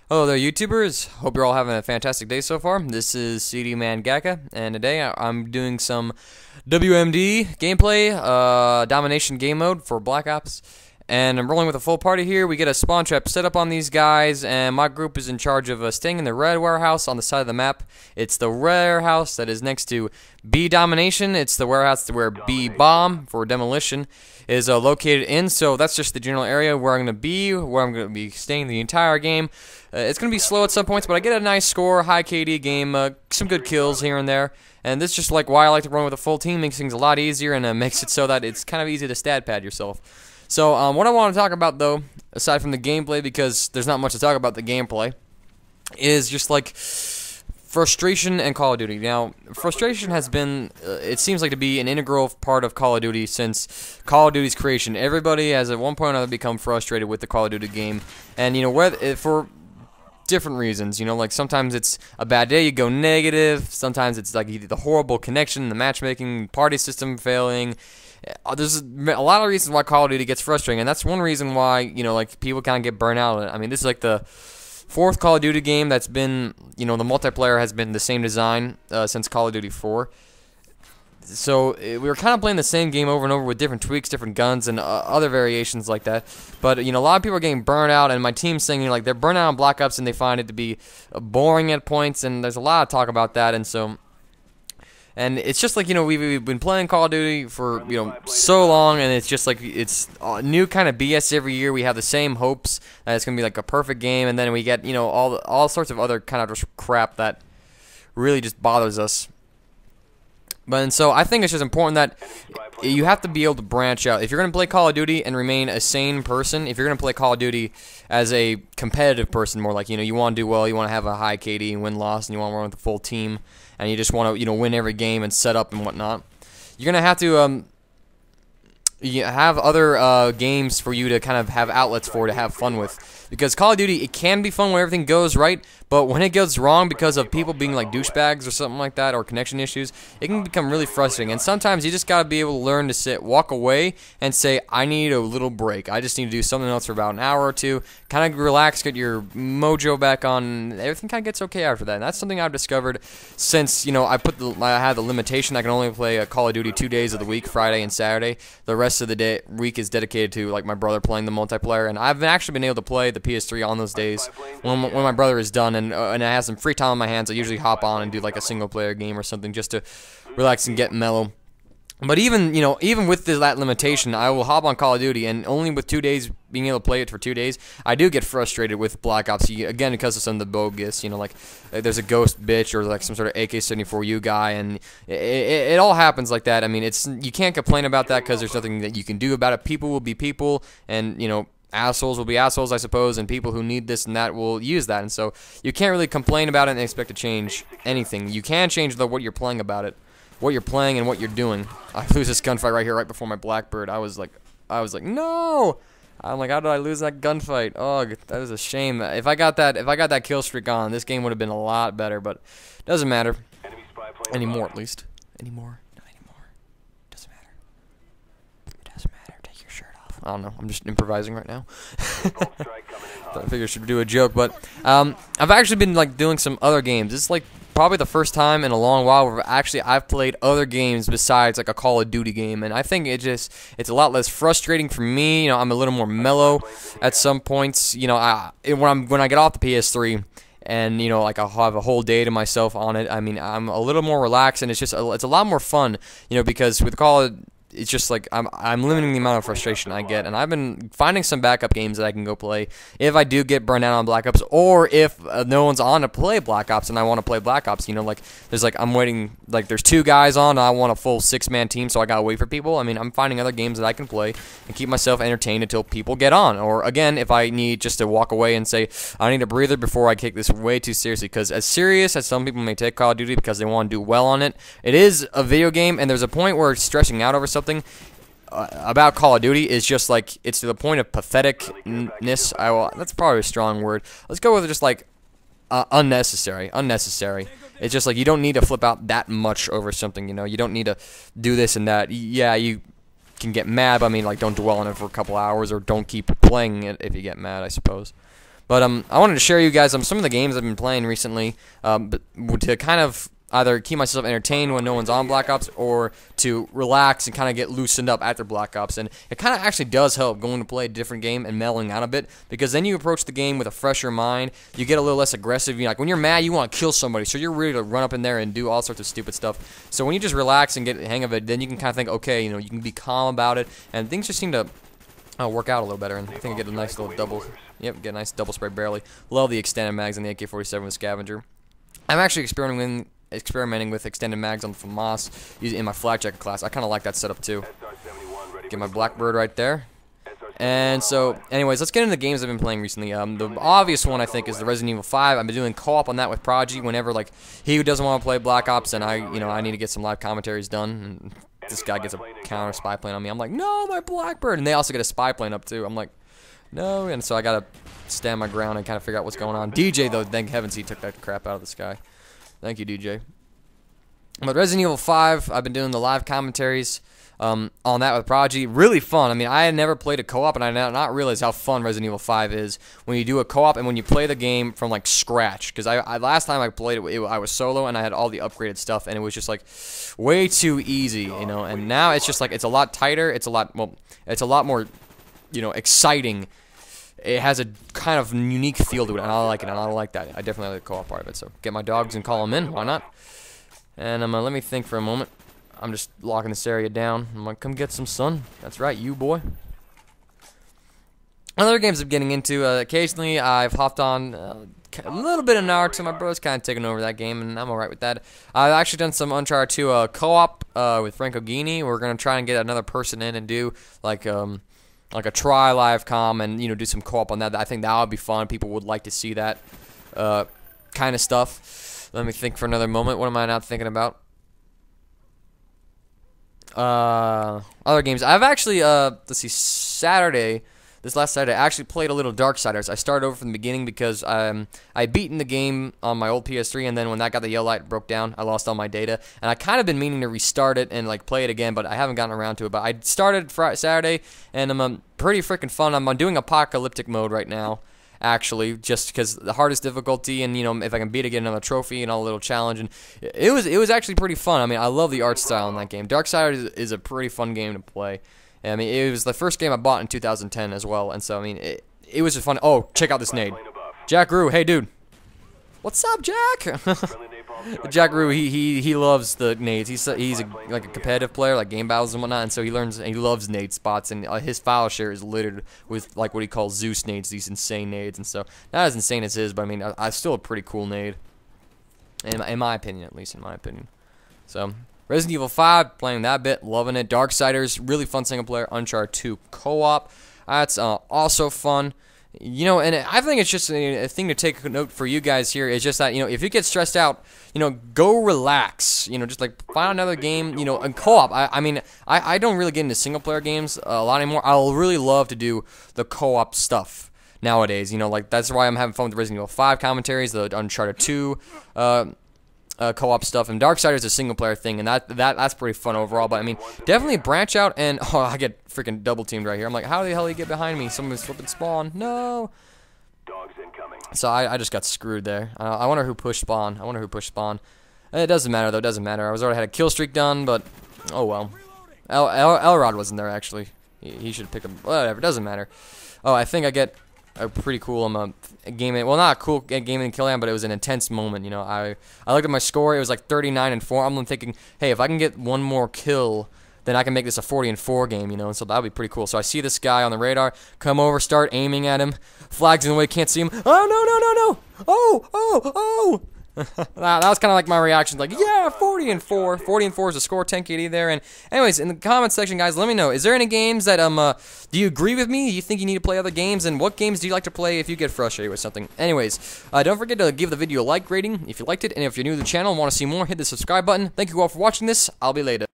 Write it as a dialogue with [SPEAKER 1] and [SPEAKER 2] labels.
[SPEAKER 1] Hello there, YouTubers. Hope you're all having a fantastic day so far. This is CD Man Gaka, and today I'm doing some WMD gameplay, domination game mode for Black Ops. And I'm rolling with a full party here. We get a spawn trap set up on these guys, and my group is in charge of staying in the red warehouse on the side of the map. It's the warehouse that is next to B domination. It's the warehouse where B bomb for demolition is located in. So that's just the general area where I'm going to be, where I'm going to be staying the entire game. It's going to be slow at some points, but I get a nice score, high KD game, some good kills here and there. And this is just like why I like to run with a full team. Makes things a lot easier and makes it so that it's kind of easy to stat pad yourself. So what I want to talk about, though, aside from the gameplay, because there's not much to talk about the gameplay, is just like frustration and Call of Duty. Now, frustration has been, it seems like to be an integral part of Call of Duty since Call of Duty's creation. Everybody has at one point or another become frustrated with the Call of Duty game, and you know, whether for different reasons, you know, like sometimes it's a bad day, you go negative. Sometimes it's like the horrible connection, the matchmaking, party system failing. There's a lot of reasons why Call of Duty gets frustrating, and that's one reason why, you know, like people kind of get burnt out. I mean, this is like the fourth Call of Duty game that's been, you know, the multiplayer has been the same design since Call of Duty 4. So we were kind of playing the same game over and over with different tweaks, different guns, and other variations like that. But you know, a lot of people are getting burnt out, and my team's saying, you know, like they're burnt out on Black Ops and they find it to be boring at points. And there's a lot of talk about that, and so. And it's just like, you know, we've been playing Call of Duty for, you know, so long, and it's just like it's new kind of BS every year. We have the same hopes that it's gonna be like a perfect game, and then we get, you know, all sorts of other kind of just crap that really just bothers us. And so I think it's just important that you have to be able to branch out. If you're going to play Call of Duty and remain a sane person, if you're going to play Call of Duty as a competitive person, more like, you know, you want to do well, you want to have a high KD and win-loss, and you want to run with a full team, and you just want to, you know, win every game and set up and whatnot, you're going to have to you have other games for you to kind of have outlets for to have fun with. Because Call of Duty, it can be fun when everything goes right, but when it goes wrong because of people being like douchebags or something like that, or connection issues, it can become really frustrating. And sometimes you just gotta be able to learn to sit, walk away, and say, I need a little break. I just need to do something else for about an hour or two, kind of relax, get your mojo back on, and everything kind of gets okay after that. And that's something I've discovered since, you know, I had the limitation. I can only play a Call of Duty 2 days of the week, Friday and Saturday. The rest of the week is dedicated to like my brother playing the multiplayer, and I've actually been able to play the PS3 on those days when my brother is done and I have some free time on my hands. I usually hop on and do like a single player game or something just to relax and get mellow. But even, you know, even with that limitation, I will hop on Call of Duty, and only with 2 days being able to play it for 2 days, I do get frustrated with Black Ops, again, because of some of the bogus, you know, like there's a ghost bitch or like some sort of AK-74U guy, and it all happens like that. I mean, you can't complain about that because there's nothing that you can do about it. People will be people, and, you know, assholes will be assholes, I suppose, and people who need this and that will use that. And so you can't really complain about it and expect to change anything. You can change, though, what you're playing about it. What you're playing and what you're doing. I lose this gunfight right here, right before my Blackbird. I was like, no! I'm like, how did I lose that gunfight? Oh, that is a shame. If I got that kill streak on, this game would have been a lot better. But it doesn't matter anymore, at least. Anymore, not anymore. Doesn't matter. It doesn't matter. Take your shirt off. I don't know. I'm just improvising right now. I figured I should do a joke, but I've actually been like doing some other games. It's like probably the first time in a long while where I've played other games besides like a Call of Duty game, and I think it's a lot less frustrating for me. You know, I'm a little more mellow at some points. You know, when I get off the PS3 and, you know, like I'll have a whole day to myself on it. I mean, I'm a little more relaxed, and it's a lot more fun. You know, because with Call of, it's just like I'm limiting the amount of frustration I get, and I've been finding some backup games that I can go play if I do get burned out on Black Ops, or if no one's on to play Black Ops and I want to play Black Ops. You know, like I'm waiting, like there's 2 guys on, and I want a full 6-man team, so I gotta wait for people. I mean, I'm finding other games that I can play and keep myself entertained until people get on. Or again, if I need just to walk away and say I need a breather before I take this way too seriously, because as serious as some people may take Call of Duty because they want to do well on it, it is a video game, and there's a point where stressing out over something about Call of Duty is just like, it's to the point of patheticness. That's probably a strong word. Let's go with just like unnecessary. It's just like you don't need to flip out that much over something. You know, you don't need to do this and that. Yeah, you can get mad, but I mean, like, don't dwell on it for a couple hours, or don't keep playing it if you get mad, I suppose. But I wanted to share you guys some of the games I've been playing recently, but to kind of either keep myself entertained when no one's on Black Ops, or to relax and kind of get loosened up after Black Ops. And it kind of actually does help going to play a different game and mellowing out a bit, because then you approach the game with a fresher mind. You get a little less aggressive. Like when you're mad, you want to kill somebody, so you're ready to run up in there and do all sorts of stupid stuff. So when you just relax and get the hang of it, then you can kind of think, okay, you can be calm about it, and things just seem to work out a little better. And I think I get a nice little double. Yep, get a nice double spray barely. Love the extended mags on the AK-47 with Scavenger. I'm actually experimenting with extended mags on the FAMAS in my flak jacket class. I kind of like that setup too. Get my Blackbird right there. And so, anyways, let's get into the games I've been playing recently. The obvious one, I think, is the Resident Evil 5. I've been doing co-op on that with Prodigy whenever, like, he doesn't want to play Black Ops and I need to get some live commentaries done. And this guy gets a counter spy plane on me. I'm like, no, my Blackbird. And they also get a spy plane up too. I'm like, no. And so I got to stand my ground and kind of figure out what's going on. DJ, though, thank heavens he took that crap out of the sky. Thank you, DJ. But Resident Evil 5, I've been doing the live commentaries on that with Prodigy. Really fun. I mean, I had never played a co-op, and I did not realize how fun Resident Evil 5 is when you do a co-op and when you play the game from, like, scratch. Because last time I played it, I was solo, and I had all the upgraded stuff, and it was just, like, way too easy, And now it's just, like, it's a lot tighter. It's a lot more, exciting. It has a kind of unique feel to it, and I like it, and I like that. I definitely like the co-op part of it, so get my dogs and call them in. Why not? And let me think for a moment. I'm just locking this area down. I'm like, come get some sun. That's right, you boy. Other games I'm getting into, occasionally I've hopped on a little bit of Naruto. My bro's kind of taking over that game, and I'm alright with that. I've actually done some Uncharted 2 co-op with Franco Ghini. We're going to try and get another person in and do, like a try live com and do some co-op on that. I think that would be fun. People would like to see that kind of stuff. Let me think for another moment. What am I not thinking about? Other games. I've actually let's see, this last Saturday, I actually played a little Darksiders. I started over from the beginning because I beaten the game on my old PS3, and then when that got the yellow light, it broke down. I lost all my data, and I kind of been meaning to restart it and like play it again, but I haven't gotten around to it. But I started Saturday, and I'm pretty freaking fun. I'm doing apocalyptic mode right now, actually, just because the hardest difficulty, and if I can beat it, get another trophy and all a little challenge. And it was actually pretty fun. I mean, I love the art style in that game. Darksiders is a pretty fun game to play. I mean, it was the first game I bought in 2010 as well, and so I mean, it was just fun. Oh, check out this nade, Jack Rue. Hey, dude, what's up, Jack? Jack Rue, he loves the nades. He's like a competitive player, like game battles and whatnot, and so he loves nade spots, and his file share is littered with like what he calls Zeus nades, these insane nades, and so not as insane as his, but I mean, I still a pretty cool nade, in my opinion, at least in my opinion. So Resident Evil 5, playing that bit, loving it. Darksiders, really fun single player. Uncharted 2 co-op, that's also fun. And I think it's just a thing to take note for you guys here is just that, if you get stressed out, go relax. Just like find another game, and co-op. I mean, I don't really get into single player games a lot anymore. I'll really love to do the co-op stuff nowadays. Like that's why I'm having fun with the Resident Evil 5 commentaries, the Uncharted 2 co-op stuff, and Darksiders is a single player thing, and that's pretty fun overall. But I mean, definitely branch out. And I get freaking double teamed right here. I'm like, how the hell did he get behind me? Someone's flipping spawn. No. So I just got screwed there. I wonder who pushed spawn. It doesn't matter though. It doesn't matter. I was already had a kill streak done, but oh well. Elrod wasn't there actually. He should pick him. Whatever. It doesn't matter. Oh, I think I get a pretty cool game. Well, not a cool game in kill, but it was an intense moment. I looked at my score. It was like 39-4. I'm thinking, hey, if I can get one more kill, then I can make this a 40-4 game. And so that would be pretty cool. So I see this guy on the radar, come over, start aiming at him. Flags in the way, can't see him. Oh no! Oh! That was kind of like my reaction, like, yeah, 40-4. 40-4 is a score, 10 KD there. And anyways, in the comments section, guys, let me know, is there any games that do you agree with me? Do you think you need to play other games? And what games do you like to play if you get frustrated with something? Anyways, don't forget to give the video a like rating if you liked it. And if you're new to the channel and want to see more, hit the subscribe button. Thank you all for watching this. I'll be later.